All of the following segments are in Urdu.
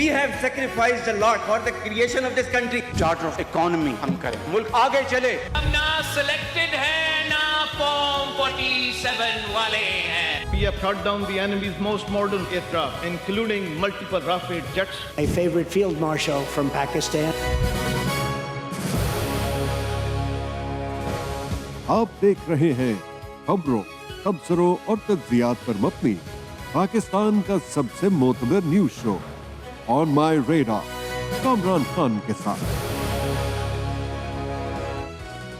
We have sacrificed a lot for the creation of this country. Charter of economy ہم کریں, ملک آگے چلے. ہم نہ سلیکٹڈ ہیں نہ فارم 47 والے ہیں. We have shot down the enemy's most modern aircraft, including multiple Rafale jets. A favorite field marshal from Pakistan. آپ دیکھ رہے ہیں خبروں، تبصروں اور تجزیات پر مبنی پاکستان کا سب سے معتبر نیوز شو آن مائی ریڈار کامران خان کے ساتھ.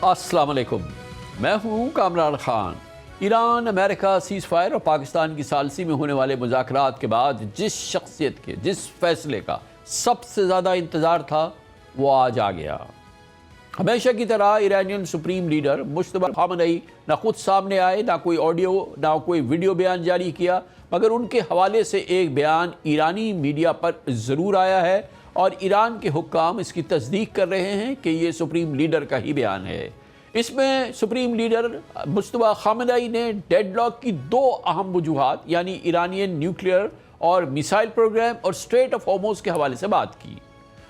السلام علیکم، میں ہوں کامران خان. ایران امریکہ سیز فائر اور پاکستان کی ثالثی میں ہونے والے مذاکرات کے بعد جس شخصیت کے، جس فیصلے کا سب سے زیادہ انتظار تھا وہ آج آ گیا. ہمیشہ کی طرح ایرانین سپریم لیڈر مجتبی خامنئی نہ خود سامنے آئے، نہ کوئی آڈیو نہ کوئی ویڈیو بیان جاری کیا، مگر ان کے حوالے سے ایک بیان ایرانی میڈیا پر ضرور آیا ہے اور ایران کے حکام اس کی تصدیق کر رہے ہیں کہ یہ سپریم لیڈر کا ہی بیان ہے. اس میں سپریم لیڈر مجتبی خامنئی نے ڈیڈ لاک کی دو اہم وجوہات یعنی ایرانین نیوکلیئر اور میسائل پروگرام اور اسٹریٹ آف ہارموز کے حوالے سے بات کی.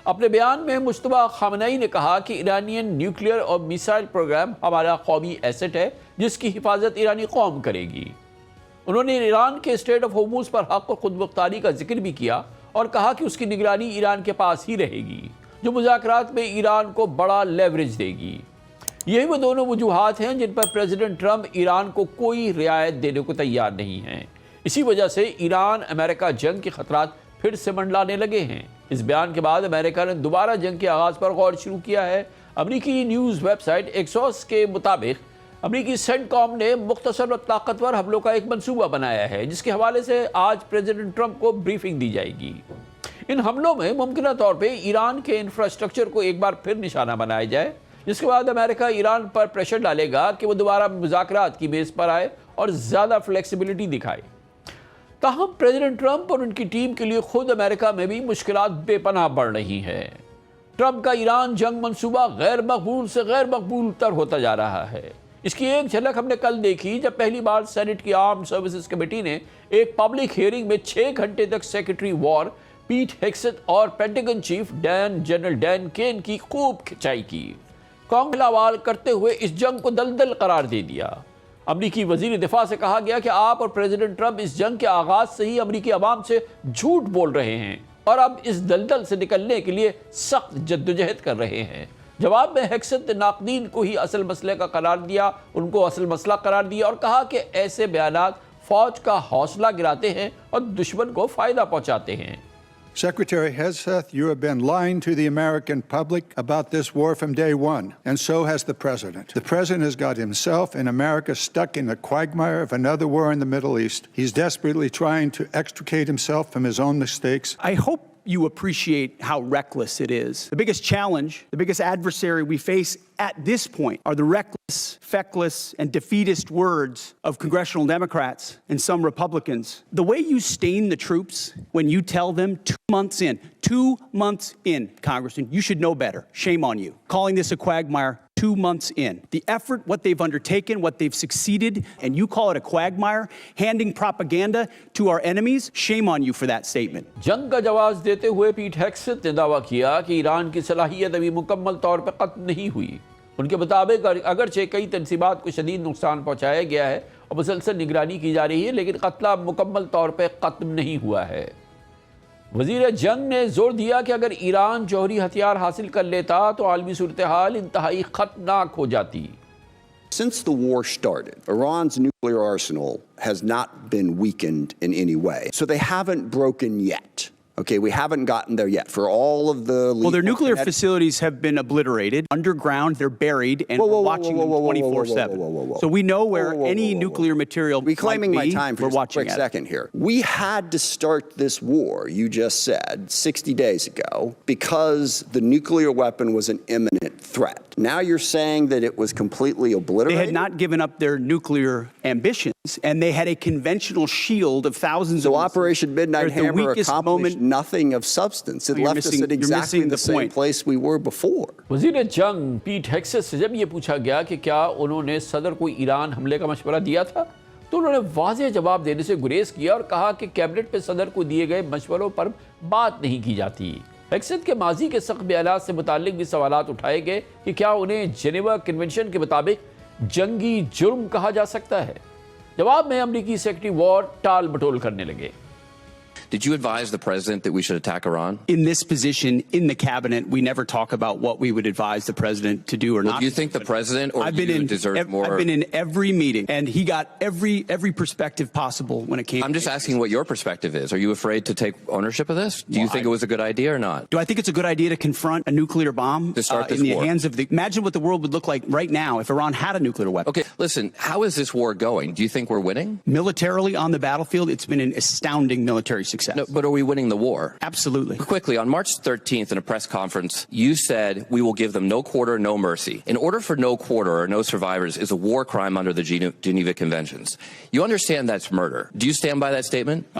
اپنے بیان میں مجتبی خامنئی نے کہا کہ ایرانین نیوکلیئر اور میسائل پروگرام ہمارا قومی ایسٹ ہے جس کی حفاظت ایرانی قوم کرے گی. انہوں نے ایران کے اسٹریٹ آف ہارموز پر حق و خود مختاری کا ذکر بھی کیا اور کہا کہ اس کی نگرانی ایران کے پاس ہی رہے گی جو مذاکرات میں ایران کو بڑا لیوریج دے گی. یہی وہ دونوں وجوہات ہیں جن پر پریزیڈنٹ ٹرمپ ایران کو کوئی رعایت دینے کو تیار نہیں ہیں. اسی وجہ سے ایران امریکہ جنگ کے خطرات پھر سے منڈلانے لگے ہیں. اس بیان کے بعد امریکہ نے دوبارہ جنگ کے آغاز پر غور شروع کیا ہے. امریکی نیوز ویب سائٹ ایکسوس کے مطابق امریکی سینٹ کام نے مختصر و طاقتور حملوں کا ایک منصوبہ بنایا ہے جس کے حوالے سے آج پریزیڈنٹ ٹرمپ کو بریفنگ دی جائے گی. ان حملوں میں ممکنہ طور پہ ایران کے انفراسٹرکچر کو ایک بار پھر نشانہ بنایا جائے، جس کے بعد امریکہ ایران پر پریشر ڈالے گا کہ وہ دوبارہ مذاکرات کی بیس پر آئے اور زیادہ فلیکسیبلٹی دکھائے. تاہم پریزیڈنٹ ٹرمپ اور ان کی ٹیم کے لیے خود امریکہ میں بھی مشکلات بے پناہ بڑھ رہی ہیں. ٹرمپ کا ایران جنگ منصوبہ غیر مقبول سے غیر مقبول تر ہوتا جا رہا ہے. اس کی ایک جھلک ہم نے کل دیکھی جب پہلی بار سینٹ کی آرمڈ سروسز کمیٹی نے ایک پبلک ہیئرنگ میں 6 گھنٹے تک سیکرٹری وار پیٹ ہیگسیت اور Pentagon chief general Dan Caine کی خوب کھچائی کی. کانگریس حوالہ کرتے ہوئے اس جنگ کو دلدل قرار دے دیا. امریکی وزیر دفاع سے کہا گیا کہ آپ اور پریزیڈنٹ ٹرمپ اس جنگ کے آغاز سے ہی امریکی عوام سے جھوٹ بول رہے ہیں اور اب اس دلدل سے نکلنے کے لیے سخت جدوجہد کر رہے ہیں. جواب میں ہیگسیت نے ناقدین کو ہی اصل مسئلے کا قرار دیا، ان کو اصل مسئلہ قرار دیا اور کہا کہ ایسے بیانات فوج کا حوصلہ گراتے ہیں اور دشمن کو فائدہ پہنچاتے ہیں. Secretary Hegseth, you have been lying to the American public about this war from day one, and so has the President. The President has got himself and America stuck in the quagmire of another war in the Middle East. He's desperately trying to extricate himself from his own mistakes. I hope you appreciate how reckless it is. The biggest challenge, the biggest adversary we face at this point are the reckless, feckless, and defeatist words of congressional Democrats and some Republicans. The way you stain the troops when you tell them 2 months in, Congressman, you should know better. Shame on you. Calling this a quagmire 2 months in. The effort, what they've undertaken, what they've succeeded, and you call it a quagmire, handing propaganda to our enemies, shame on you for that statement. جنگ کا جواز دیتے ہوئے پیٹ ہیگسیت نے دعویٰ کیا کہ ایران کی صلاحیت ابھی مکمل طور پر ختم نہیں ہوئی. ان کے مطابق اگرچہ کئی تنصیبات کو شدید نقصان پہنچایا گیا ہے اور مسلسل نگرانی کی جا رہی ہے لیکن قتلہ مکمل طور پر ختم نہیں ہوا ہے. وزیر جنگ نے زور دیا کہ اگر ایران جوہری ہتھیار حاصل کر لیتا تو عالمی صورتحال انتہائی خطرناک ہو جاتی. Since the war started, Iran's nuclear arsenal has not been weakened in any way. So they haven't broken yet. Okay, we haven't gotten there yet. For all of the Well, their nuclear facilities have been obliterated. Underground, they're buried, and we're watching them 24/7. So we know where any nuclear material might be. Reclaiming my time for we're just a watching quick it. second here. We had to start this war, you just said, 60 days ago, because the nuclear weapon was an imminent threat. Now you're saying that it was completely obliterated? They had not given up their nuclear ambitions, and they had a conventional shield of thousands of So missiles. Operation Midnight They're at the Hammer weakest accomplished moment. nothing of substance. It You're left us missing- at you're exactly missing the the same point. place we were before. وزیر جنگ پیٹ ہیگسیت سے جب یہ پوچھا گیا کہ کیا انہوں نے صدر کو ایران حملے کا مشورہ دیا تھا، تو انہوں نے واضح جواب دینے سے گریز کیا اور کہا کہ کیبنٹ میں صدر کو دیے گئے مشوروں پر بات نہیں کی جاتی۔ ہیکسن کے ماضی کے سخت بیانات سے متعلق بھی سوالات اٹھائے گئے کہ کیا انہیں جنیوا کنونشن کے مطابق جنگی جرم کہا جا سکتا ہے۔ جواب میں امریکی سیکرٹری وار ٹال مٹول کرنے لگے۔ Did you advise the president that we should attack Iran? In this position, in the cabinet, we never talk about what we would advise the president to do or not. Do you think the president or you deserve more? I've been in every meeting, and he got every perspective possible when it came. I'm just asking what your perspective is. Are you afraid to take ownership of this? Do you think it was a good idea or not? Do I think it's a good idea to confront a nuclear bomb to start this in the war? hands of the? Imagine what the world would look like right now if Iran had a nuclear weapon. Okay, listen. How is this war going? Do you think we're winning? Militarily on the battlefield, it's been an astounding military success. No, but are we winning the war? Absolutely. Quickly, on March 13th in a press conference, you said we will give them no quarter, no mercy. In order for no quarter or no survivors is a war crime under the Geneva Conventions. You understand that's murder. Do you stand by that statement?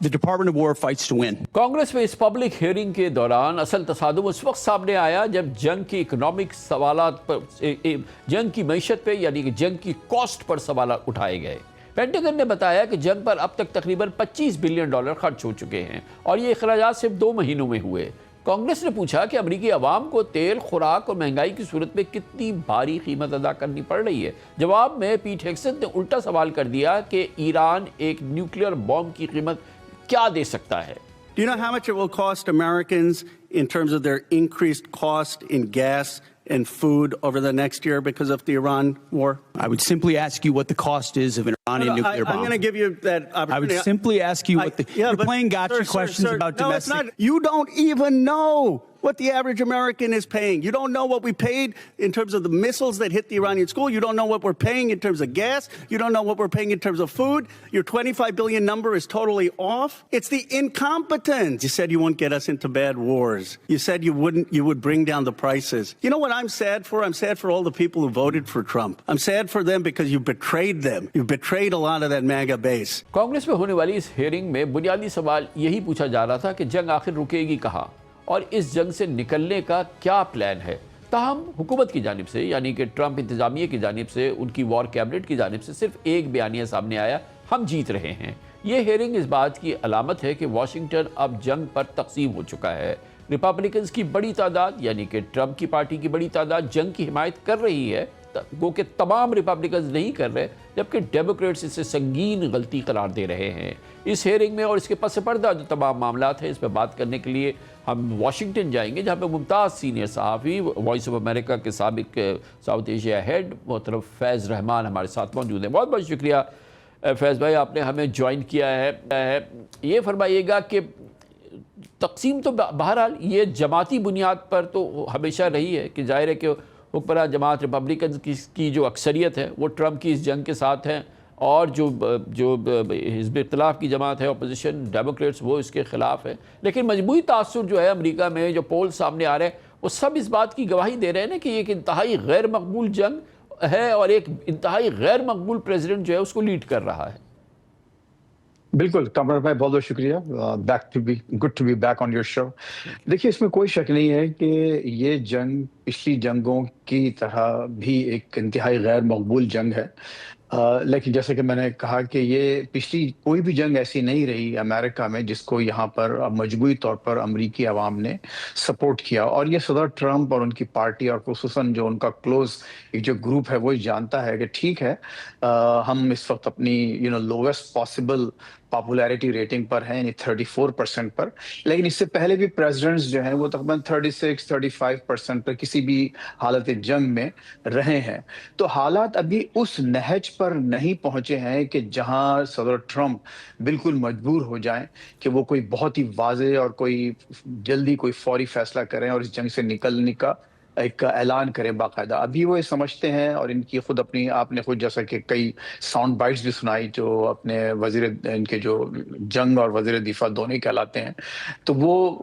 The Department of War fights to win. Congress میں اس پبلک ہیئرنگ کے دوران اصل تصادم اس وقت سامنے آیا جب جنگ کی اکنامک سوالات پر جنگ کی معیشت پہ یعنی کہ جنگ کی کاسٹ پر سوالات اٹھائے گئے۔ پینٹاگن نے بتایا کہ جنگ پر اب تک تقریباً $25 بلین خرچ ہو چکے ہیں اور یہ اخراجات صرف 2 مہینوں میں ہوئے۔ کانگریس نے پوچھا کہ امریکی عوام کو تیل، خوراک اور مہنگائی کی صورت میں کتنی بھاری قیمت ادا کرنی پڑ رہی ہے۔ جواب میں پیٹ ہیکسن نے الٹا سوال کر دیا کہ ایران ایک نیوکلیئر بم کی قیمت کیا دے سکتا ہے۔ Do you know how much it will cost Americans in terms of their increased cost in gas and food over the next year because of the Iran war? I would simply ask you what the cost is of an Iranian nuclear bomb. I'm going to give you that opportunity. I would simply ask you what the... You're playing gotcha questions about domestic... No, it's not. You don't even know what the average American is paying. You don't know what we paid in terms of the missiles that hit the Iranian school. You don't know what we're paying in terms of gas. You don't know what we're paying in terms of food. Your 25 billion number is totally off. It's the incompetence. You said you won't get us into bad wars. You said you would bring down the prices. You know what I'm sad for? I'm sad for all the people who voted for Trump. I'm sad for them because you betrayed them. You betrayed a lot of that MAGA base. Congress میں ہونے والی اس ہیئرنگ میں بنیادی سوال یہی پوچھا جا رہا تھا کہ جنگ آخر رکے گی کہاں اور اس جنگ سے نکلنے کا کیا پلان ہے۔ تاہم حکومت کی جانب سے یعنی کہ ٹرمپ انتظامیہ کی جانب سے ان کی وار کیبنٹ کی جانب سے صرف ایک بیانیہ سامنے آیا، ہم جیت رہے ہیں۔ یہ ہیئرنگ اس بات کی علامت ہے کہ واشنگٹن اب جنگ پر تقسیم ہو چکا ہے۔ ریپبلکنز کی بڑی تعداد یعنی کہ ٹرمپ کی پارٹی کی بڑی تعداد جنگ کی حمایت کر رہی ہے، گو کہ تمام ریپبلکنز نہیں کر رہے، جبکہ ڈیموکریٹس اسے سنگین غلطی قرار دے رہے ہیں۔ اس ہیئرنگ میں اور اس کے پس پردہ جو تمام معاملات ہیں اس پہ بات کرنے کے لیے ہم واشنگٹن جائیں گے، جہاں پہ ممتاز سینئر صحافی وائس آف امریکہ کے سابق ساؤتھ ایشیا ہیڈ محترم فیض رحمان ہمارے ساتھ موجود ہیں۔ بہت بہت شکریہ فیض بھائی، آپ نے ہمیں جوائن کیا ہے۔ یہ فرمائیے گا کہ تقسیم تو بہرحال یہ جماعتی بنیاد پر تو ہمیشہ رہی ہے کہ ظاہر ہے کہ حکمراں جماعت ریپبلکنز کی جو اکثریت ہے وہ ٹرمپ کی اس جنگ کے ساتھ ہیں اور جو حزب اختلاف کی جماعت ہے اپوزیشن ڈیموکریٹس وہ اس کے خلاف ہے۔ لیکن مجموعی تاثر جو ہے امریکہ میں جو پول سامنے آ رہے ہیں وہ سب اس بات کی گواہی دے رہے ہیں نا کہ یہ ایک انتہائی غیر مقبول جنگ ہے اور ایک انتہائی غیر مقبول پریزیڈنٹ جو ہے اس کو لیڈ کر رہا ہے۔ بالکل کامران بھائی، بہت بہت شکریہ، good to be back on your show. دیکھیے اس میں کوئی شک نہیں ہے کہ یہ جنگ پچھلی جنگوں کی طرح بھی ایک انتہائی غیر مقبول جنگ ہے، لیکن جیسے کہ میں نے کہا کہ یہ پچھلی کوئی بھی جنگ ایسی نہیں رہی امریکہ میں جس کو یہاں پر مجموعی طور پر امریکی عوام نے سپورٹ کیا، اور یہ صدر ٹرمپ اور ان کی پارٹی اور خصوصاً جو ان کا کلوز ایک جو گروپ ہے وہ جانتا ہے کہ ٹھیک ہے ہم اس وقت اپنی لوویسٹ پاسبل پاپولیرٹی ریٹنگ پر ہیں، یعنی 34% پر، لیکن اس سے پہلے بھی پریزیڈنٹس جو ہیں وہ تقریباً 36-35% پر کسی بھی حالت جنگ میں رہے ہیں۔ تو حالات ابھی اس نہج پر نہیں پہنچے ہیں کہ جہاں صدر ٹرمپ بالکل مجبور ہو جائیں کہ وہ کوئی بہت ہی واضح اور کوئی جلدی کوئی فوری فیصلہ کریں اور اس جنگ سے نکلنے کا ایک اعلان کرے باقاعدہ۔ ابھی وہ یہ سمجھتے ہیں، اور ان کی خود اپنی آپ نے خود جیسا کہ کئی ساؤنڈ بائٹس بھی سنائی جو اپنے ان کے جو جنگ اور وزیر دفاع دونوں کہلاتے ہیں، تو وہ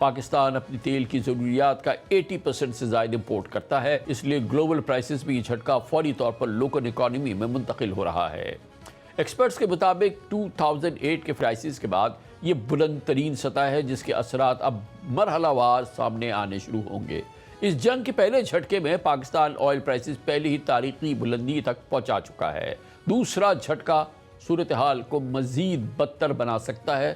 پاکستان اپنی تیل کی ضروریات کا 80% سے زائد امپورٹ کرتا ہے، اس لیے گلوبل پرائسز میں یہ جھٹکا فوری طور پر لوکل اکانومی میں منتقل ہو رہا ہے۔ ایکسپرٹس کے مطابق 2008 کے کرائسس کے بعد یہ بلند ترین سطح ہے جس کے اثرات اب مرحلہ وار سامنے آنے شروع ہوں گے۔ اس جنگ کے پہلے جھٹکے میں پاکستان آئل پرائسز پہلے ہی تاریخی بلندی تک پہنچا چکا ہے۔ دوسرا جھٹکا صورتحال کو مزید بدتر بنا سکتا ہے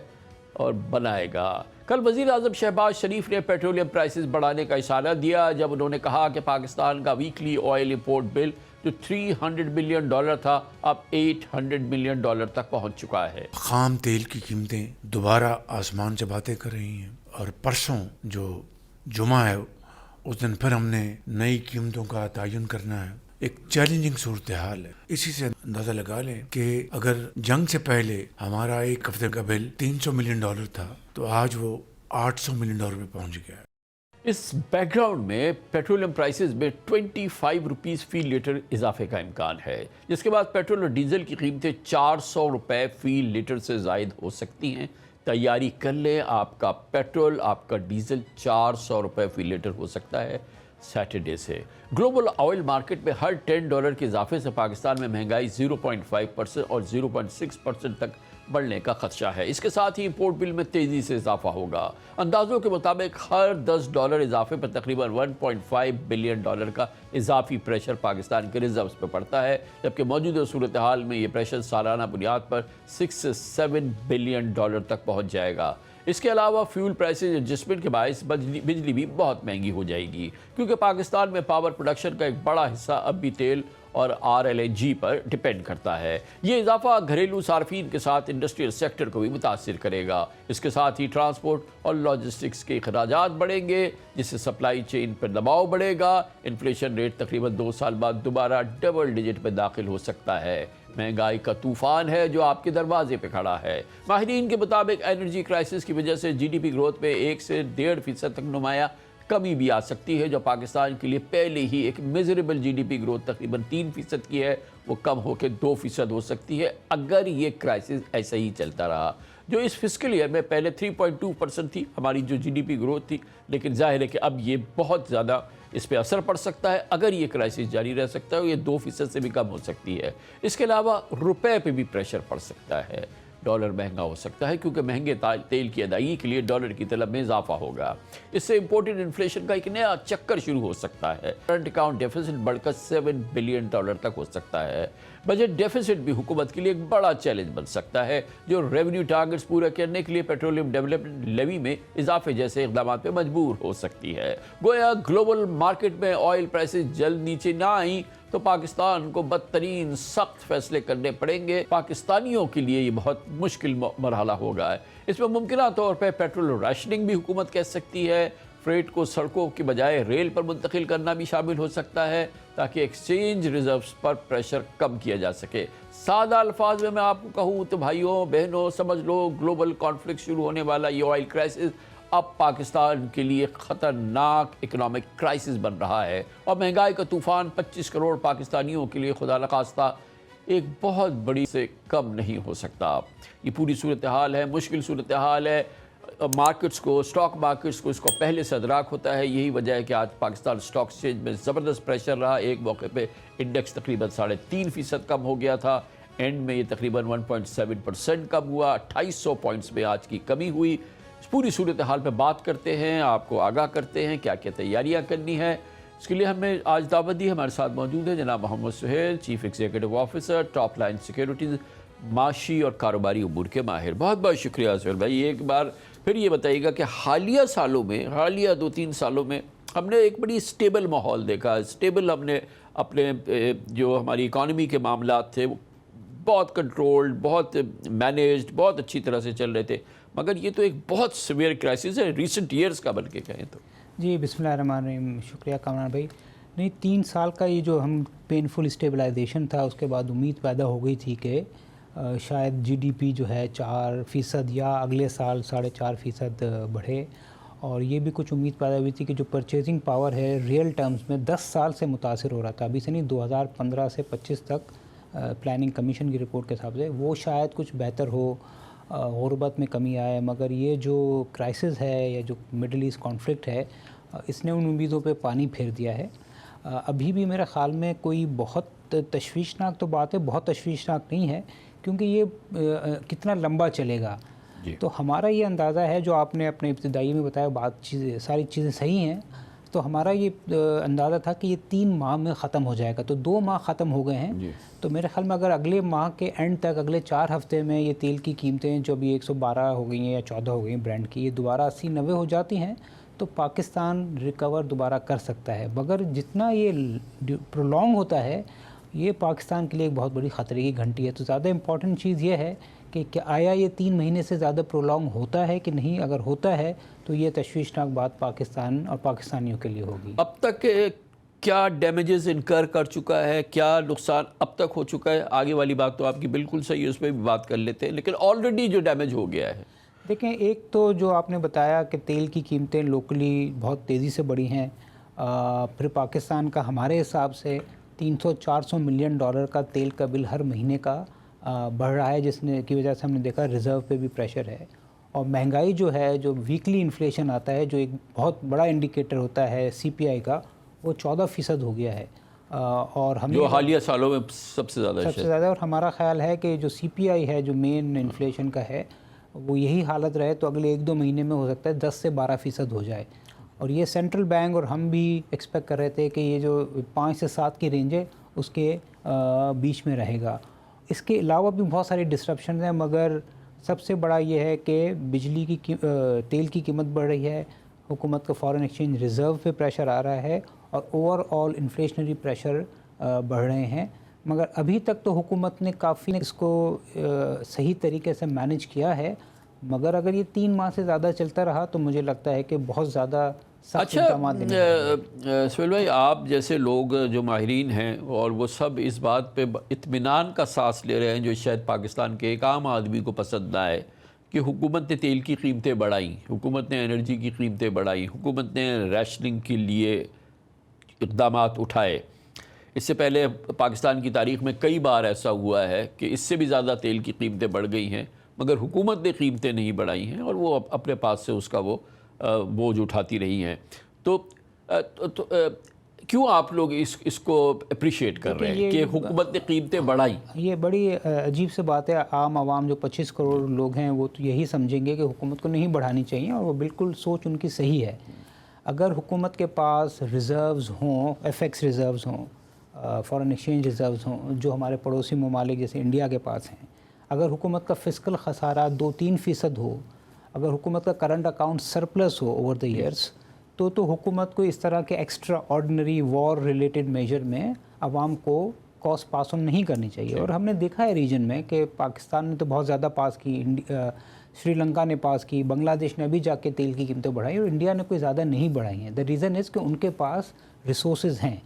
اور بنائے گا۔ کل وزیر اعظم شہباز شریف نے پیٹرولیم پرائسز بڑھانے کا اشارہ دیا جب انہوں نے کہا کہ پاکستان کا ویکلی آئل امپورٹ بل جو $300 بلین تھا اب $800 ملین تک پہنچ چکا ہے۔ خام تیل کی قیمتیں دوبارہ آسمان سے باتیں کر رہی ہیں، اور پرسوں جو جمعہ ہے اس دن پھر ہم نے نئی قیمتوں کا تعین کرنا ہے۔ ایک چیلنجنگ صورتحال ہے۔ اسی سے اندازہ لگا لیں کہ اگر جنگ سے پہلے ہمارا ایک ہفتے کا بل $300 ملین تھا تو آج وہ $800 ملین پہ پہنچ گیا ہے۔ اس بیک گراؤنڈ میں پیٹرولیم پرائسز میں 25 روپیز فی لیٹر اضافے کا امکان ہے، جس کے بعد پیٹرول اور ڈیزل کی قیمتیں 400 روپے فی لیٹر سے زائد ہو سکتی ہیں۔ تیاری کر لیں، آپ کا پیٹرول، آپ کا ڈیزل 400 روپے فی لیٹر ہو سکتا ہے سیٹرڈے سے۔ گلوبل آئل مارکیٹ میں ہر $10 کے اضافے سے پاکستان میں مہنگائی 0.5% اور 0.6% تک بڑھنے کا خدشہ ہے۔ اس کے ساتھ ہی امپورٹ بل میں تیزی سے اضافہ ہوگا۔ اندازوں کے مطابق ہر $10 اضافے پر تقریباً $1.5 بلین کا اضافی پریشر پاکستان کے ریزروز پر پڑتا ہے، جبکہ موجودہ صورتحال میں یہ پریشر سالانہ بنیاد پر $6 سے $7 بلین تک پہنچ جائے گا۔ اس کے علاوہ فیول پرائسز ایڈجسٹمنٹ کے باعث بجلی بھی بہت مہنگی ہو جائے گی، کیونکہ پاکستان میں پاور پروڈکشن کا ایک بڑا حصہ اب بھی تیل اور RLNG پر ڈیپینڈ کرتا ہے۔ یہ اضافہ گھریلو صارفین کے ساتھ انڈسٹریل سیکٹر کو بھی متاثر کرے گا۔ اس کے ساتھ ہی ٹرانسپورٹ اور لاجسٹکس کے اخراجات بڑھیں گے، جس سے سپلائی چین پر دباؤ بڑھے گا۔ انفلیشن ریٹ تقریباً 2 سال بعد دوبارہ ڈبل ڈیجٹ میں داخل ہو سکتا ہے۔ مہنگائی کا طوفان ہے جو آپ کے دروازے پہ کھڑا ہے۔ ماہرین کے مطابق انرجی کرائسس کی وجہ سے GDP گروتھ میں 1 سے 1.5% تک نمایاں کمی بھی آ سکتی ہے، جو پاکستان کے لیے پہلے ہی ایک میزریبل GDP گروتھ تقریباً 3% کی ہے، وہ کم ہو کے 2% ہو سکتی ہے اگر یہ کرائسس ایسا ہی چلتا رہا۔ جو اس فسکل ایئر میں پہلے 3.2% تھی ہماری جو GDP گروتھ تھی، لیکن ظاہر ہے کہ اب یہ بہت زیادہ اس پہ اثر پڑ سکتا ہے۔ اگر یہ کرائسس جاری رہ سکتا ہے، یہ 2% سے بھی کم ہو سکتی ہے۔ اس کے علاوہ روپے پہ بھی پریشر پڑ سکتا ہے، ڈالر مہنگا ہو سکتا ہے کیونکہ مہنگے تیل کی ادائیگی کے لیے ڈالر کی طلب میں اضافہ ہوگا۔ اس سے امپورٹڈ انفلیشن کا ایک نیا چکر شروع ہو سکتا ہے۔ کرنٹ اکاؤنٹ ڈیفیسٹ بڑھ کر $7 بلین تک ہو سکتا ہے۔ بجٹ ڈیفیسٹ بھی حکومت کے لیے ایک بڑا چیلنج بن سکتا ہے، جو ریونیو ٹارگٹس پورا کرنے کے لیے پیٹرولیم ڈیولپمنٹ لیوی میں اضافے جیسے اقدامات پہ مجبور ہو سکتی ہے۔ گویا گلوبل مارکیٹ میں آئل پرائسز جلد نیچے نہ آئیں تو پاکستان کو بدترین سخت فیصلے کرنے پڑیں گے۔ پاکستانیوں کے لیے یہ بہت مشکل مرحلہ ہوگا۔ اس میں ممکنہ طور پہ پیٹرول راشننگ بھی حکومت کہہ سکتی ہے۔ فریٹ کو سڑکوں کے بجائے ریل پر منتقل کرنا بھی شامل ہو سکتا ہے تاکہ ایکسچینج ریزروز پر پریشر کم کیا جا سکے۔ سادہ الفاظ میں آپ کو کہوں تو بھائیوں بہنوں سمجھ لو، گلوبل کانفلکٹ شروع ہونے والا یہ آئل کرائسس اب پاکستان کے لیے خطرناک اکنامک کرائسس بن رہا ہے، اور مہنگائی کا طوفان 25 کروڑ پاکستانیوں کے لیے خدا نخواستہ ایک بہت بڑی سے کم نہیں ہو سکتا۔ یہ پوری صورتحال ہے، مشکل صورتحال ہے۔ مارکیٹس کو، اسٹاک مارکیٹس کو اس کو پہلے سے ادراک ہوتا ہے۔ یہی وجہ ہے کہ آج پاکستان اسٹاک ایکسچینج میں زبردست پریشر رہا۔ ایک موقع پہ انڈیکس تقریباً 3.5% کم ہو گیا تھا، اینڈ میں یہ تقریباً 1.7% کم ہوا۔ 2800 پوائنٹس میں آج کی کمی ہوئی۔ اس پوری صورتحال پہ بات کرتے ہیں، آپ کو آگاہ کرتے ہیں کیا کیا تیاریاں کرنی ہے۔ اس کے لیے ہمیں آج دعوت دی، ہمارے ساتھ موجود ہے جناب Muhammad Suhail, chief executive officer, top line securities, معاشی اور کاروباری امور کے ماہر۔ بہت بہت شکریہ سہیل بھائی۔ ایک بار پھر یہ بتائیے گا کہ حالیہ سالوں میں، حالیہ 2-3 سالوں میں ہم نے ایک بڑی سٹیبل ماحول دیکھا۔ سٹیبل ہم نے اپنے جو ہماری اکانومی کے معاملات تھے وہ بہت کنٹرولڈ، بہت مینیجڈ، بہت اچھی طرح سے چل رہے تھے، مگر یہ تو ایک بہت سیویئر کرائسس ہے ریسنٹ ایئرز کا بن کے کہیں تو۔ جی بسم اللہ الرحمن الرحیم، شکریہ کامران بھائی۔ نہیں، 3 سال کا یہ جو ہم پینفل اسٹیبلائزیشن تھا، اس کے بعد امید پیدا ہو گئی تھی کہ شاید GDP جو ہے 4% یا اگلے سال 4.5% بڑھے، اور یہ بھی کچھ امید پیدا ہوئی تھی کہ جو پرچیزنگ پاور ہے ریئل ٹرمز میں 10 سال سے متاثر ہو رہا تھا، ابھی سے نہیں 2015 سے 25 تک پلاننگ کمیشن کی رپورٹ کے حساب سے، وہ شاید کچھ بہتر ہو۔ غربت میں کمی آئے، مگر یہ جو کرائسس ہے یا جو مڈل ایسٹ کانفلکٹ ہے اس نے ان امیدوں پہ پانی پھیر دیا ہے۔ ابھی بھی میرے خیال میں کوئی بہت تشویشناک تو بات ہے، بہت تشویشناک نہیں ہے، کیونکہ یہ کتنا لمبا چلے گا۔ تو ہمارا یہ اندازہ ہے، جو آپ نے اپنے ابتدائی میں بتایا ساری چیزیں صحیح ہیں، تو ہمارا یہ اندازہ تھا کہ یہ 3 ماہ میں ختم ہو جائے گا، تو 2 ماہ ختم ہو گئے ہیں۔ تو میرے خیال میں اگر اگلے ماہ کے اینڈ تک، اگلے 4 ہفتے میں یہ تیل کی قیمتیں جو ابھی 112 ہو گئی ہیں یا 14 ہو گئی ہیں برینڈ کی، یہ دوبارہ 80-90 ہو جاتی ہیں تو پاکستان ریکور دوبارہ کر سکتا ہے۔ مگر جتنا یہ پرولونگ ہوتا ہے، یہ پاکستان کے لیے ایک بہت بڑی خطرے کی گھنٹی ہے۔ تو زیادہ امپورٹنٹ چیز یہ ہے کہ آیا یہ 3 مہینے سے زیادہ پرولونگ ہوتا ہے کہ نہیں؟ اگر ہوتا ہے تو یہ تشویشناک بات پاکستان اور پاکستانیوں کے لیے ہوگی۔ اب تک کیا ڈیمیجز انکر کر چکا ہے، کیا نقصان اب تک ہو چکا ہے؟ آگے والی بات تو آپ کی بالکل صحیح ہے، اس پہ بھی بات کر لیتے ہیں، لیکن آلریڈی جو ڈیمیج ہو گیا ہے۔ دیکھیں، ایک تو جو آپ نے بتایا کہ تیل کی قیمتیں لوکلی بہت تیزی سے بڑھی ہیں، پھر پاکستان کا ہمارے حساب سے 300-400 ملین ڈالر کا تیل کا بل ہر مہینے کا بڑھ رہا ہے، جس نے کی وجہ سے ہم نے دیکھا ریزرو پہ بھی پریشر ہے، اور مہنگائی جو ہے، جو ویکلی انفلیشن آتا ہے، جو ایک بہت بڑا انڈیکیٹر ہوتا ہے CPI کا، وہ 14% ہو گیا ہے، اور ہم جو حالیہ سالوں میں سب سے زیادہ اور ہمارا خیال ہے کہ جو CPI ہے، جو مین انفلیشن کا ہے، وہ یہی حالت رہے تو اگلے 1-2 مہینے میں ہو سکتا ہے 10 سے 12% ہو جائے، اور یہ سینٹرل بینک اور ہم بھی ایکسپیکٹ کر رہے تھے کہ یہ جو 5 سے 7 کی رینج ہے اس کے بیچ میں رہے گا۔ اس کے علاوہ بھی بہت ساری ڈسرپشنز ہیں، مگر سب سے بڑا یہ ہے کہ بجلی کی تیل کی قیمت بڑھ رہی ہے، حکومت کا فارن ایکسچینج ریزرو پہ پریشر آ رہا ہے، اور اوور آل انفلیشنری پریشر بڑھ رہے ہیں، مگر ابھی تک تو حکومت نے کافی اس کو صحیح طریقے سے مینیج کیا ہے، مگر اگر یہ 3 ماہ سے زیادہ چلتا رہا تو مجھے لگتا ہے کہ بہت زیادہ سخت اقدامات لینے اچھا سہیل بھائی، آپ جیسے لوگ جو ماہرین ہیں اور وہ سب اس بات پہ اطمینان کا سانس لے رہے ہیں، جو شاید پاکستان کے ایک عام آدمی کو پسند نہ آئے، کہ حکومت نے تیل کی قیمتیں بڑھائیں، حکومت نے انرجی کی قیمتیں بڑھائیں، حکومت نے ریشننگ کے لیے اقدامات اٹھائے۔ اس سے پہلے پاکستان کی تاریخ میں کئی بار ایسا ہوا ہے کہ اس سے بھی زیادہ تیل کی قیمتیں بڑھ گئی ہیں، مگر حکومت نے قیمتیں نہیں بڑھائی ہیں، اور وہ اپنے پاس سے اس کا وہ بوجھ اٹھاتی رہی ہیں۔ تو کیوں آپ لوگ اس کو اپریشیٹ کر رہے ہیں کہ حکومت نے قیمتیں بڑھائیں؟ یہ بڑی عجیب سی بات ہے۔ عام عوام جو 25 کروڑ لوگ ہیں وہ تو یہی سمجھیں گے کہ حکومت کو نہیں بڑھانی چاہیے، اور وہ بالکل سوچ ان کی صحیح ہے۔ اگر حکومت کے پاس ریزروز ہوں، FX ریزروز ہوں، فارن ایکسچینج ریزروز ہوں، جو ہمارے پڑوسی ممالک جیسے انڈیا کے پاس ہیں، اگر حکومت کا فسکل خسارہ 2-3% ہو، اگر حکومت کا current account surplus who over the years, تو حکومت کو اس طرح کے ایکسٹرا آرڈنری وار ریلیٹڈ میجر میں عوام کو کاسٹ پاس آن نہیں کرنی چاہیے۔ اور ہم نے دیکھا ہے ریجن میں کہ پاکستان نے تو بہت زیادہ پاس کی، سری لنکا نے پاس کی، بنگلہ دیش نے ابھی جا کے تیل کی قیمتیں بڑھائی، اور انڈیا نے کوئی زیادہ نہیں بڑھائی ہیں۔ دا ریزن از کہ ان کے پاس ریسورسز ہیں۔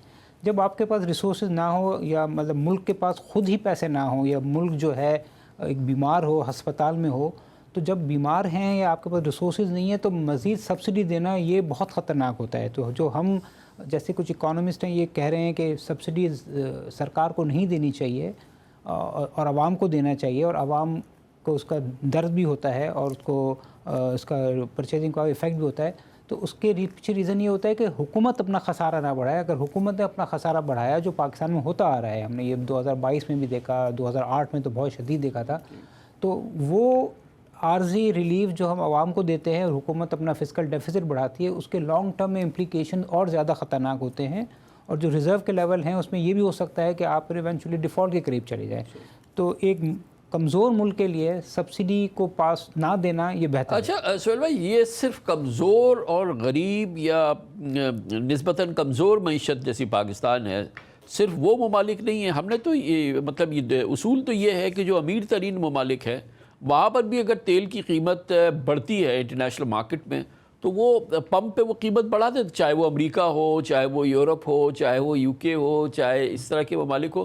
جب آپ کے پاس ریسورسز نہ ہو، یا مطلب ملک کے پاس خود ہی پیسے نہ ہوں، یا ملک جو ہے ایک بیمار ہو، ہسپتال میں ہو، تو جب بیمار ہیں یا آپ کے پاس ریسورسز نہیں ہیں تو مزید سبسڈی دینا یہ بہت خطرناک ہوتا ہے۔ تو جو ہم جیسے کچھ اکانومسٹ ہیں یہ کہہ رہے ہیں کہ سبسڈیز سرکار کو نہیں دینی چاہیے اور عوام کو دینا چاہیے، اور عوام کو اس کا درد بھی ہوتا ہے اور اس کو اس کا پرچیزنگ کا ایفیکٹ بھی ہوتا ہے۔ تو اس کے پیچھے ریزن یہ ہوتا ہے کہ حکومت اپنا خسارہ نہ بڑھائے۔ اگر حکومت نے اپنا خسارہ بڑھایا، جو پاکستان میں ہوتا آ رہا ہے، ہم نے یہ 2022 میں بھی دیکھا، 2008 میں تو بہت شدید دیکھا تھا، تو وہ عارضی ریلیف جو ہم عوام کو دیتے ہیں اور حکومت اپنا فسکل ڈیفیسٹ بڑھاتی ہے، اس کے لانگ ٹرم میں امپلیکیشن اور زیادہ خطرناک ہوتے ہیں، اور جو ریزرو کے لیول ہیں اس میں یہ بھی ہو سکتا ہے کہ آپ پھر ایونچولی ڈیفالٹ کے قریب چلے جائیں۔ تو ایک کمزور ملک کے لیے سبسڈی کو پاس نہ دینا یہ بہتر ہے۔ اچھا سہیل بھائی، یہ صرف کمزور اور غریب یا نسبتاً کمزور معیشت جیسی پاکستان ہے، صرف وہ ممالک نہیں ہیں۔ ہم نے تو یہ مطلب یہ اصول تو یہ ہے کہ جو امیر ترین ممالک ہیں وہاں پر بھی اگر تیل کی قیمت بڑھتی ہے انٹرنیشنل مارکیٹ میں، تو وہ پمپ پہ وہ قیمت بڑھا دیں، چاہے وہ امریکہ ہو، چاہے وہ یورپ ہو، چاہے وہ UK ہو، چاہے اس طرح کے ممالک ہو،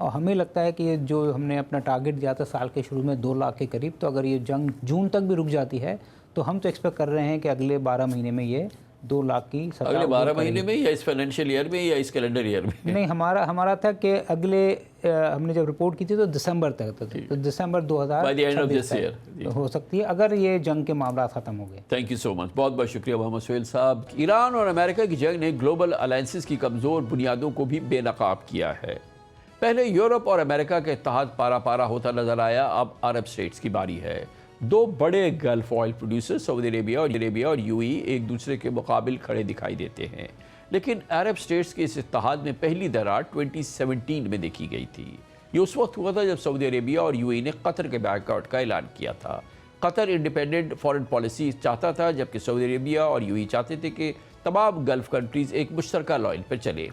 اور ہمیں لگتا ہے کہ یہ جو ہم نے اپنا ٹارگٹ دیا تھا سال کے شروع میں 2 لاکھ کے قریب، تو اگر یہ جنگ جون تک بھی رک جاتی ہے تو ہم تو ایکسپیکٹ کر رہے ہیں کہ اگلے 12 مہینے میں یہ 2 لاکھ کی سطح اگلے 12 مہینے میں یا اس فائنینشیل ایئر میں یا اس کیلنڈر ایئر میں؟ نہیں، ہمارا تھا کہ اگلے ہم نے جب رپورٹ کی تھی تو دسمبر تک تھا، تو دسمبر 2026 ہو سکتی ہے اگر یہ جنگ کے معاملات ختم ہو گئے۔ تھینک یو سو مچ، بہت بہت شکریہ محمد سہیل صاحب۔ ایران اور امریکہ کی جنگ نے گلوبل الائنسز کی کمزور بنیادوں کو بھی بے نقاب کیا ہے۔ پہلے یورپ اور امریکہ کا اتحاد پارا پارا ہوتا نظر آیا، اب عرب اسٹیٹس کی باری ہے۔ 2 بڑے گلف آئل پروڈیوسر سعودی عربیہ اور یو اے ایک دوسرے کے مقابل کھڑے دکھائی دیتے ہیں، لیکن عرب اسٹیٹس کے اس اتحاد میں پہلی درار 2017 میں دیکھی گئی تھی۔ یہ اس وقت ہوا تھا جب سعودی عربیہ اور یو اے نے قطر کے بائیکاٹ کا اعلان کیا تھا۔ قطر انڈیپینڈنٹ فارن پالیسی چاہتا تھا، جبکہ سعودی عربیہ اور یو اے چاہتے تھے کہ تمام گلف کنٹریز ایک مشترکہ لائن پر چلے۔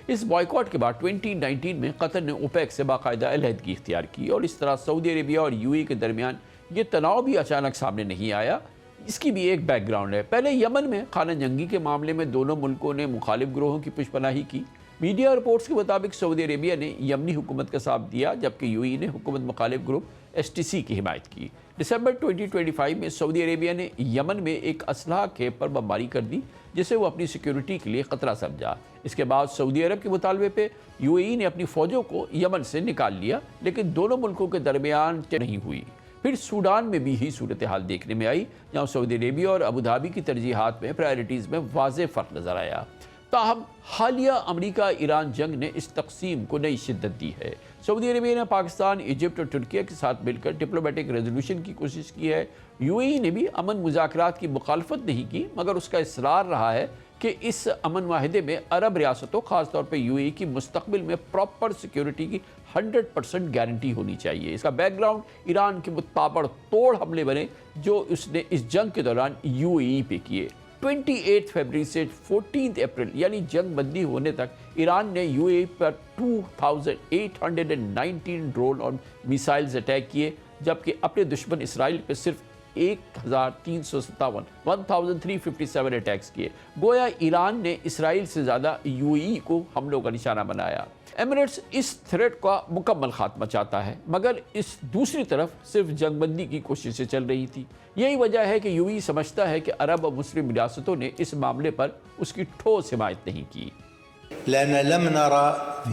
اس بائیکاٹ کے بعد 2019 میں قطر نے اوپیک سے باقاعدہ علیحدگی اختیار کی، اور اس طرح سعودی عربیہ اور یو اے کے درمیان یہ تناؤ بھی اچانک سامنے نہیں آیا۔ اس کی بھی ایک بیک گراؤنڈ ہے۔ پہلے یمن میں خانہ جنگی کے معاملے میں دونوں ملکوں نے مخالف گروہوں کی پشت پناہی کی۔ میڈیا رپورٹس کے مطابق سعودی عربیہ نے یمنی حکومت کا ساتھ دیا، جبکہ یو اے نے حکومت مخالف گروپ STC کی حمایت کی۔ دسمبر 2025 میں سعودی عربیہ نے یمن میں ایک اسلحہ کیمپ پر بمباری کر دی، جسے وہ اپنی سیکیورٹی کے لیے خطرہ سمجھا۔ اس کے بعد سعودی عرب کے مطالبے پہ یو اے نے اپنی فوجوں کو یمن سے نکال لیا، لیکن دونوں ملکوں کے درمیان نہیں ہوئی۔ پھر سوڈان میں بھی ہی صورتحال دیکھنے میں آئی، جہاں سعودی عربیہ اور ابوظہبی کی ترجیحات میں پرائرٹیز میں واضح فرق نظر آیا۔ تاہم حالیہ امریکہ ایران جنگ نے اس تقسیم کو نئی شدت دی ہے۔ سعودی عربیہ نے پاکستان، ایجپٹ اور ترکیہ کے ساتھ مل کر ڈپلومیٹک ریزولوشن کی کوشش کی ہے۔ یو اے نے بھی امن مذاکرات کی مخالفت نہیں کی، مگر اس کا اصرار رہا ہے کہ اس امن معاہدے میں عرب ریاستوں، خاص طور پہ یو اے کی مستقبل میں پراپر سیکیورٹی کی 100% گارنٹی ہونی چاہیے۔ اس کا بیک گراؤنڈ ایران کے متابڑ توڑ حملے بنے جو اس نے اس جنگ کے دوران یو اے پہ کیے۔ 28 فروری سے 14 اپریل یعنی جنگ بندی ہونے تک ایران نے یو اے پر 2819 ڈرون اور میسائلز اٹیک کیے، جبکہ اپنے دشمن اسرائیل پہ صرف 1357 اٹیکس کیے۔ گویا ایران نے اسرائیل سے زیادہ یو اے کو حملوں کا نشانہ بنایا۔ ایمریٹس اس تھریٹ کا مکمل خاتمہ چاہتا ہے، مگر اس دوسری طرف صرف جنگ بندی کی کوششیں چل رہی تھی۔ یہی وجہ ہے کہ یو اے سمجھتا ہے کہ عرب اور مسلم ریاستوں نے اس معاملے پر اس کی ٹھوس حمایت نہیں کی۔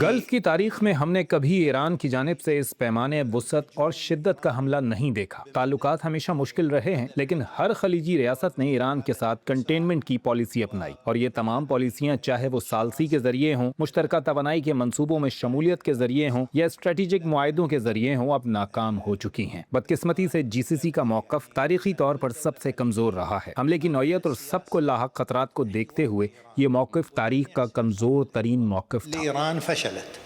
گلف کی تاریخ میں ہم نے کبھی ایران کی جانب سے اس پیمانے وسعت اور شدت کا حملہ نہیں دیکھا۔ تعلقات ہمیشہ مشکل رہے ہیں، لیکن ہر خلیجی ریاست نے ایران کے ساتھ کنٹینمنٹ کی پالیسی اپنائی، اور یہ تمام پالیسیاں چاہے وہ ثالثی کے ذریعے ہوں، مشترکہ توانائی کے منصوبوں میں شمولیت کے ذریعے ہوں یا اسٹریٹجک معاہدوں کے ذریعے ہوں، اب ناکام ہو چکی ہیں۔ بدقسمتی سے GCC کا موقف تاریخی طور پر سب سے کمزور رہا ہے۔ حملے کی نوعیت اور سب کو لاحق خطرات کو دیکھتے ہوئے یہ موقف تاریخ کا کمزور ترین موقف تھا۔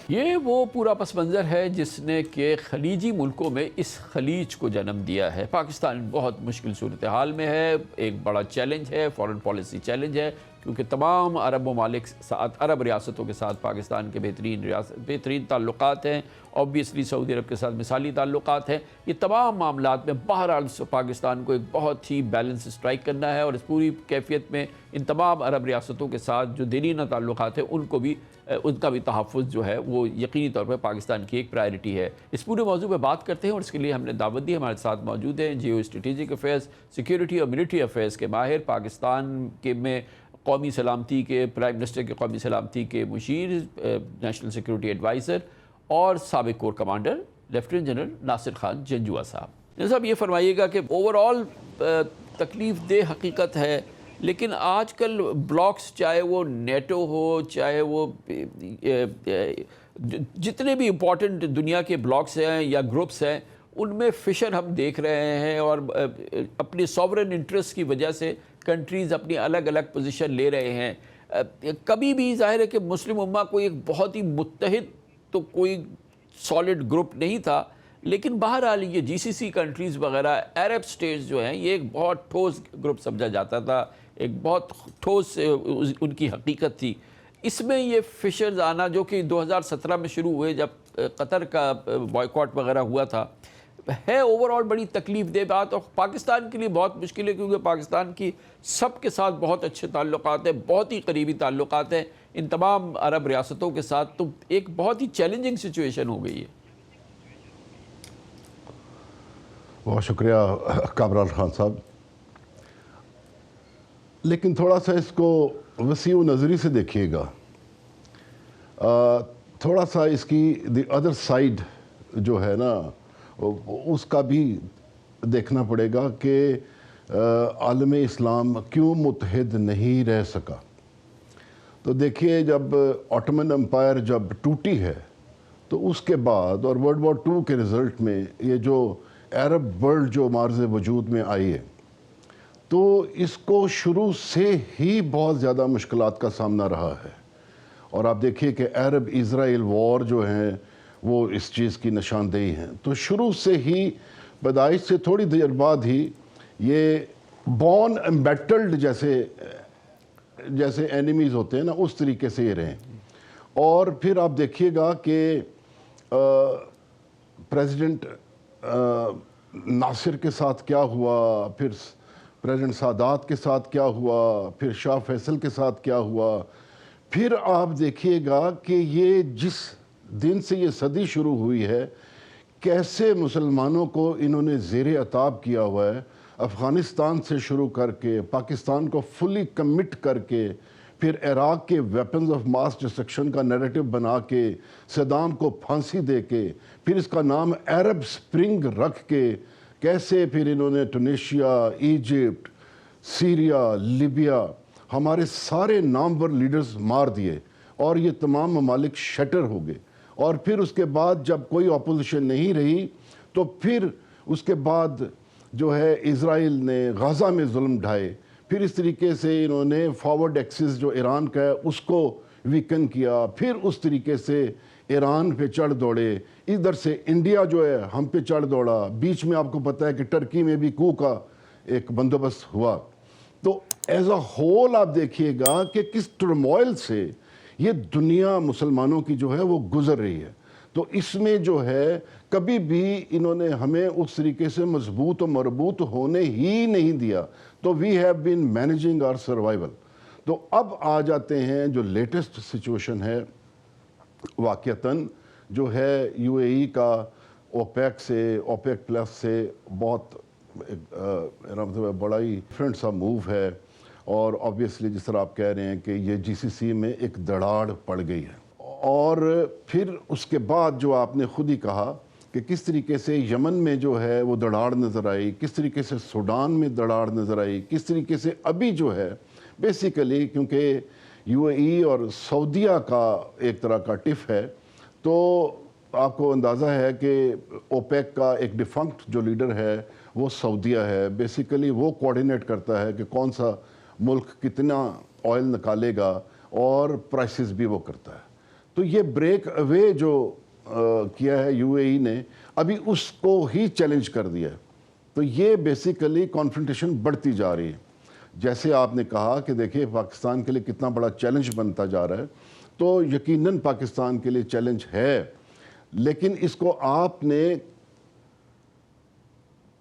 یہ وہ پورا پس منظر ہے جس نے کہ خلیجی ملکوں میں اس خلیج کو جنم دیا ہے۔ پاکستان بہت مشکل صورتحال میں ہے، ایک بڑا چیلنج ہے، فارن پالیسی چیلنج ہے، کیونکہ تمام عرب ممالک ساتھ، عرب ریاستوں کے ساتھ پاکستان کے بہترین تعلقات ہیں، اوبویسلی سعودی عرب کے ساتھ مثالی تعلقات ہیں۔ یہ تمام معاملات میں بہرحال پاکستان کو ایک بہت ہی بیلنس اسٹرائک کرنا ہے، اور اس پوری کیفیت میں ان تمام عرب ریاستوں کے ساتھ جو دیرینہ تعلقات ہیں ان کا بھی تحفظ جو ہے وہ یقینی طور پر پاکستان کی ایک پرائرٹی ہے۔ اس پورے موضوع پہ بات کرتے ہیں، اور اس کے لیے ہم نے دعوت دی۔ ہمارے ساتھ موجود ہیں جیو اسٹریٹجک افیئرز، سیکیورٹی اور ملٹری افیئرز کے ماہر، پاکستان کے میں قومی سلامتی کے پرائم منسٹر کے قومی سلامتی کے مشیر، نیشنل سیکیورٹی ایڈوائزر اور سابق corps commander lieutenant general Nasir Khan Janjua صاحب۔ صاحب یہ فرمائیے گا کہ اوورآل تکلیف دہ حقیقت ہے، لیکن آج کل بلاکس، چاہے وہ نیٹو ہو، چاہے وہ جتنے بھی امپورٹنٹ دنیا کے بلاکس ہیں یا گروپس ہیں، ان میں فشر ہم دیکھ رہے ہیں، اور اپنے سوورن انٹرسٹ کی وجہ سے کنٹریز اپنی الگ الگ پوزیشن لے رہے ہیں۔ کبھی بھی ظاہر ہے کہ مسلم امہ کوئی ایک بہت ہی متحد تو کوئی سالڈ گروپ نہیں تھا، لیکن بہرحال یہ GCC کنٹریز وغیرہ، عرب سٹیٹس جو ہیں، یہ ایک بہت ٹھوس گروپ سمجھا جاتا تھا، ایک بہت ٹھوس ان کی حقیقت تھی۔ اس میں یہ فشرز آنا جو کہ 2017 میں شروع ہوئے جب قطر کا بائیکاٹ وغیرہ ہوا تھا، ہے اوور آل بڑی تکلیف دہ بات، اور پاکستان کے لیے بہت مشکل ہے، کیونکہ پاکستان کی سب کے ساتھ بہت اچھے تعلقات ہیں، بہت ہی قریبی تعلقات ہیں ان تمام عرب ریاستوں کے ساتھ، تو ایک بہت ہی چیلنجنگ سچویشن ہو گئی ہے۔ بہت شکریہ کامران خان صاحب، لیکن تھوڑا سا اس کو وسیع نظری سے دیکھیے گا، تھوڑا سا اس کی دی ادر سائیڈ جو ہے نا اس کا بھی دیکھنا پڑے گا کہ عالم اسلام کیوں متحد نہیں رہ سکا۔ تو دیکھیے جب آٹومن امپائر جب ٹوٹی ہے تو اس کے بعد اور ورلڈ وار 2 کے رزلٹ میں یہ جو عرب ورلڈ جو مارز وجود میں آئی ہے تو اس کو شروع سے ہی بہت زیادہ مشکلات کا سامنا رہا ہے، اور آپ دیکھیے کہ عرب اسرائیل وار جو ہیں وہ اس چیز کی نشاندہی ہیں۔ تو شروع سے ہی پیدائش سے تھوڑی دیر بعد ہی یہ بورن امبیٹلڈ جیسے اینیمیز ہوتے ہیں نا اس طریقے سے یہ رہیں، اور پھر آپ دیکھیے گا کہ پریزیڈنٹ ناصر کے ساتھ کیا ہوا، پھر پریزیڈنٹ سادات کے ساتھ کیا ہوا، پھر شاہ فیصل کے ساتھ کیا ہوا، پھر آپ دیکھیے گا کہ یہ جس دن سے یہ صدی شروع ہوئی ہے کیسے مسلمانوں کو انہوں نے زیر عتاب کیا ہوا ہے، افغانستان سے شروع کر کے پاکستان کو فلی کمٹ کر کے پھر عراق کے ویپنز آف ماس ڈسٹرکشن کا نیریٹو بنا کے صدام کو پھانسی دے کے پھر اس کا نام عرب سپرنگ رکھ کے کیسے پھر انہوں نے ٹونیشیا، ایجپٹ، سیریا، لیبیا ہمارے سارے نامور لیڈرز مار دیے اور یہ تمام ممالک شٹر ہو گئے، اور پھر اس کے بعد جب کوئی اپوزیشن نہیں رہی تو پھر اس کے بعد جو ہے اسرائیل نے غزہ میں ظلم ڈھائے، پھر اس طریقے سے انہوں نے فارورڈ ایکسس جو ایران کا ہے اس کو ویکن کیا، پھر اس طریقے سے ایران پہ چڑھ دوڑے، ادھر سے انڈیا جو ہے ہم پہ چڑھ دوڑا، بیچ میں آپ کو پتہ ہے کہ ٹرکی میں بھی کو کا ایک بندوبست ہوا۔ تو ایز اے ہول آپ دیکھیے گا کہ کس ٹرموائل سے یہ دنیا مسلمانوں کی جو ہے وہ گزر رہی ہے، تو اس میں جو ہے کبھی بھی انہوں نے ہمیں اس طریقے سے مضبوط و مربوط ہونے ہی نہیں دیا، تو we have been managing our survival. تو اب آ جاتے ہیں جو لیٹسٹ سچویشن ہے واقعتاً جو ہے یو اے ای کا اوپیک پلس سے بہت بڑا ہی ڈفرینٹ سا موو ہے، اور آبویسلی جس طرح آپ کہہ رہے ہیں کہ یہ جی سی سی میں ایک دڑاڑ پڑ گئی ہے، اور پھر اس کے بعد جو آپ نے خود ہی کہا کہ کس طریقے سے یمن میں جو ہے وہ دڑاڑ نظر آئی، کس طریقے سے سوڈان میں دڑاڑ نظر آئی، کس طریقے سے ابھی جو ہے بیسیکلی کیونکہ یو اے ای اور سعودیہ کا ایک طرح کا ٹف ہے، تو آپ کو اندازہ ہے کہ اوپیک کا ایک ڈیفنکٹ جو لیڈر ہے وہ سعودیہ ہے، بیسیکلی وہ کوارڈینیٹ کرتا ہے کہ کون سا ملک کتنا آئل نکالے گا اور پرائسز بھی وہ کرتا ہے۔ تو یہ بریک اوے جو کیا ہے یو اے ای نے ابھی اس کو ہی چیلنج کر دیا ہے، تو یہ بیسیکلی کانفرنٹیشن بڑھتی جا رہی ہے۔ جیسے آپ نے کہا کہ دیکھیں پاکستان کے لیے کتنا بڑا چیلنج بنتا جا رہا ہے، تو یقیناً پاکستان کے لیے چیلنج ہے، لیکن اس کو آپ نے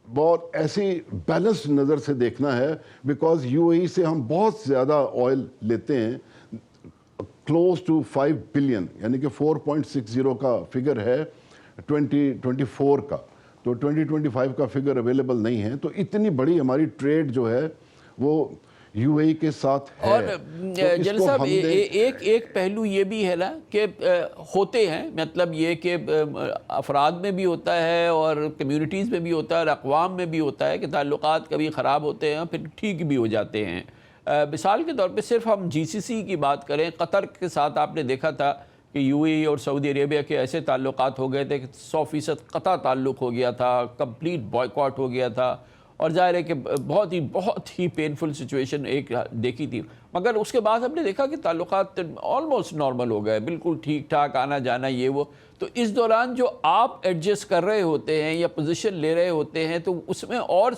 بہت ایسی بیلنس نظر سے دیکھنا ہے، بیکاز یو اے ای سے ہم بہت زیادہ آئل لیتے ہیں، کلوز ٹو 5 بلین، یعنی کہ 4.60 کا فگر ہے 2024 کا، تو 2025 کا فگر اویلیبل نہیں ہے، تو اتنی بڑی ہماری ٹریڈ جو ہے وہ یو اے ای کے ساتھ ہے۔ اور جنرل صاحب ایک پہلو یہ بھی ہے نا کہ ہوتے ہیں، مطلب یہ کہ افراد میں بھی ہوتا ہے اور کمیونٹیز میں بھی ہوتا ہے اور اقوام میں بھی ہوتا ہے کہ تعلقات کبھی خراب ہوتے ہیں پھر ٹھیک بھی ہو جاتے ہیں۔ مثال کے طور پہ صرف ہم جی سی سی کی بات کریں، قطر کے ساتھ آپ نے دیکھا تھا کہ یو اے ای اور سعودی عربیہ کے ایسے تعلقات ہو گئے تھے کہ 100% قطع تعلق ہو گیا تھا، کمپلیٹ بائیکاٹ ہو گیا تھا، اور ظاہر ہے کہ بہت ہی پینفل سچویشن ایک دیکھی تھی، مگر اس کے بعد ہم نے دیکھا کہ تعلقات آلموسٹ نارمل ہو گئے، بالکل ٹھیک ٹھاک آنا جانا یہ وہ۔ تو اس دوران جو آپ ایڈجسٹ کر رہے ہوتے ہیں یا پوزیشن لے رہے ہوتے ہیں تو اس میں اور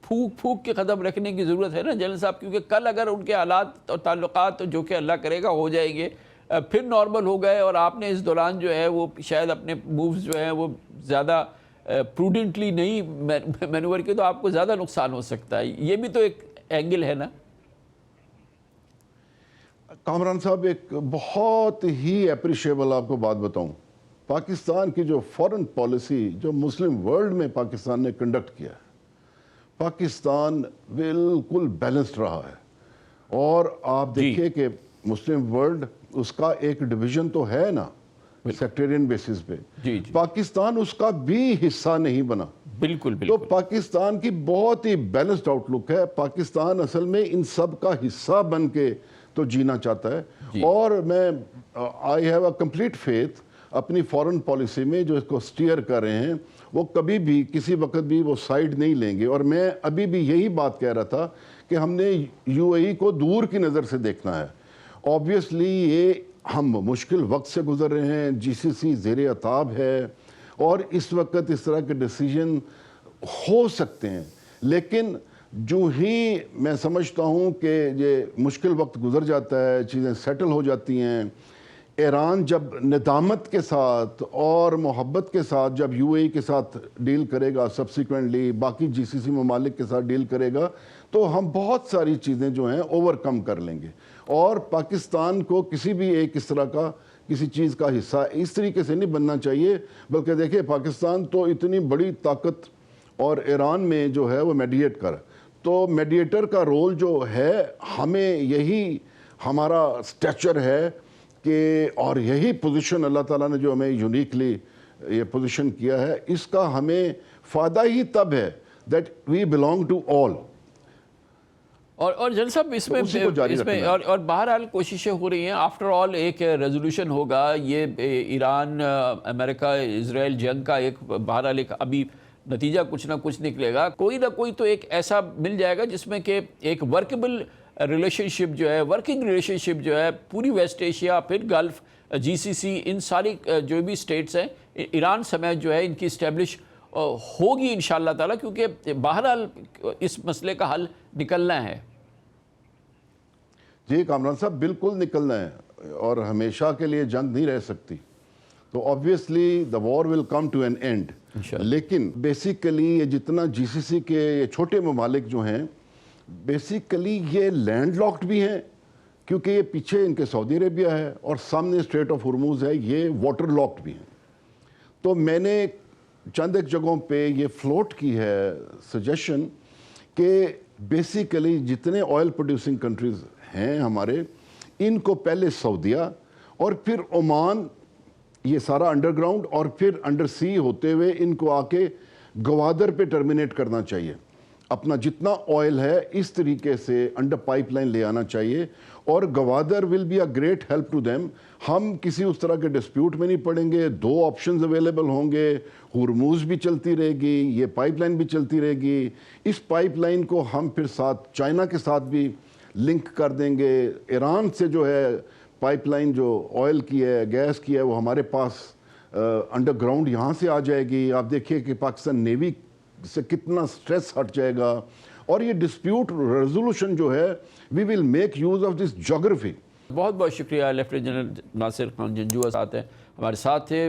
پھونک کے قدم رکھنے کی ضرورت ہے نا جنرل صاحب، کیونکہ کل اگر ان کے حالات اور تعلقات جو کہ اللہ کرے گا ہو جائیں گے پھر نارمل ہو گئے، اور آپ نے اس دوران جو ہے وہ شاید اپنے مووز جو ہیں وہ زیادہ پروڈنٹلی نہیں مینوور کیا تو آپ کو زیادہ نقصان ہو سکتا ہے. یہ بھی تو ایک اینگل ہے نا. کامران صاحب ایک بہت ہی اپریشیبل آپ کو بات بتاؤں. پاکستان کی جو فورن پالیسی جو مسلم ورلڈ میں پاکستان نے کنڈکٹ کیا ہے, پاکستان بالکل بیلنسڈ رہا ہے. اور آپ دیکھیے کہ مسلم ورلڈ اس کا ایک ڈویژن تو ہے نا سیکٹرین بیسس پہ, پاکستان اس کا بھی حصہ نہیں بنا. بالکل تو پاکستان کی بہت ہی بیلنسڈ آؤٹ لک ہے. پاکستان اصل میں ان سب کا حصہ بن کے تو جینا چاہتا ہے. اور میں I have a complete faith اپنی فورن پالیسی میں جو اس کو سٹیئر کر رہے ہیں, وہ کبھی بھی کسی وقت بھی وہ سائیڈ نہیں لیں گے. اور میں ابھی بھی یہی بات کہہ رہا تھا کہ ہم نے یو اے ای کو دور کی نظر سے دیکھنا ہے. آبویسلی یہ ہم مشکل وقت سے گزر رہے ہیں, جی سی سی زیر عتاب ہے, اور اس وقت اس طرح کے ڈیسیجن ہو سکتے ہیں. لیکن جو ہی میں سمجھتا ہوں کہ یہ مشکل وقت گزر جاتا ہے, چیزیں سیٹل ہو جاتی ہیں, ایران جب ندامت کے ساتھ اور محبت کے ساتھ جب یو اے ای کے ساتھ ڈیل کرے گا, سبسیکوینٹلی باقی جی سی سی ممالک کے ساتھ ڈیل کرے گا, تو ہم بہت ساری چیزیں جو ہیں اوور کم کر لیں گے. اور پاکستان کو کسی بھی ایک اس طرح کا کسی چیز کا حصہ اس طریقے سے نہیں بننا چاہیے. بلکہ دیکھیں پاکستان تو اتنی بڑی طاقت اور ایران میں جو ہے وہ میڈیٹ کر, تو میڈیٹر کا رول جو ہے ہمیں یہی ہمارا سٹیچر ہے کہ, اور یہی پوزیشن اللہ تعالیٰ نے جو ہمیں یونیکلی یہ پوزیشن کیا ہے, اس کا ہمیں فائدہ ہی تب ہے that we belong to all. اور جنرل صاحب اس میں اور بہرحال کوششیں ہو رہی ہیں. آفٹر آل ایک ریزولوشن ہوگا, یہ ایران امریکہ اسرائیل جنگ کا ایک بہرحال ایک ابھی نتیجہ کچھ نہ کچھ نکلے گا. کوئی نہ کوئی تو ایک ایسا مل جائے گا جس میں کہ ایک ورکیبل ریلیشن شپ جو ہے, ورکنگ ریلیشن شپ جو ہے پوری ویسٹ ایشیا, پھر گلف, جی سی سی, ان ساری جو بھی سٹیٹس ہیں ایران سمیت جو ہے ان کی اسٹیبلش ہوگی انشاءاللہ تعالیٰ, کیونکہ بہرحال اس مسئلے کا حل نکلنا ہے. جی کامران صاحب بالکل نکلنا ہے, اور ہمیشہ کے لیے جنگ نہیں رہ سکتی. تو obviously the war will come to an end. لیکن بیسیکلی یہ جتنا جی سی سی کے یہ چھوٹے ممالک جو ہیں, بیسیکلی یہ لینڈ لاکڈ بھی ہیں, کیونکہ یہ پیچھے ان کے سعودی عربیہ ہے اور سامنے اسٹریٹ آف ہرموز ہے, یہ واٹر لاکڈ بھی ہیں. تو میں نے چند ایک جگہوں پہ یہ فلوٹ کی ہے سجیشن کہ بیسیکلی جتنے آئل پروڈیوسنگ کنٹریز ہیں ہمارے, ان کو پہلے سعودیہ اور پھر عمان, یہ سارا انڈر گراؤنڈ اور پھر انڈر سی ہوتے ہوئے ان کو آ کے گوادر پہ ٹرمینیٹ کرنا چاہیے. اپنا جتنا آئل ہے اس طریقے سے انڈر پائپ لائن لے آنا چاہیے, اور Gwadar will be a great help to them. ہم کسی اس طرح کے ڈسپیوٹ میں نہیں پڑیں گے, 2 آپشنز اویلیبل ہوں گے, ہرموز بھی چلتی رہے گی, یہ پائپ لائن بھی چلتی رہے گی. اس پائپ لائن کو ہم پھر ساتھ چائنا کے ساتھ بھی لنک کر دیں گے. ایران سے جو ہے پائپ لائن جو آئل کی ہے, گیس کی ہے, وہ ہمارے پاس انڈر گراؤنڈ یہاں سے آ جائے گی. آپ دیکھیے کہ پاکستان نیوی سے کتنا سٹریس ہٹ جائے گا. اور یہ ڈسپیوٹ ریزولوشن جو ہے we will make use of this geography. بہت بہت شکریہ. لیفٹیننٹ جنرل ناصر خان جنجوعہ ساتھ ہیں, ہمارے ساتھ تھے.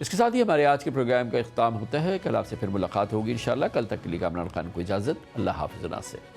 اس کے ساتھ ہی ہمارے آج کے پروگرام کا اختتام ہوتا ہے. کل آپ سے پھر ملاقات ہوگی انشاءاللہ. کل تک کے لیے کامران خان کو اجازت. اللہ حافظ. ناصر.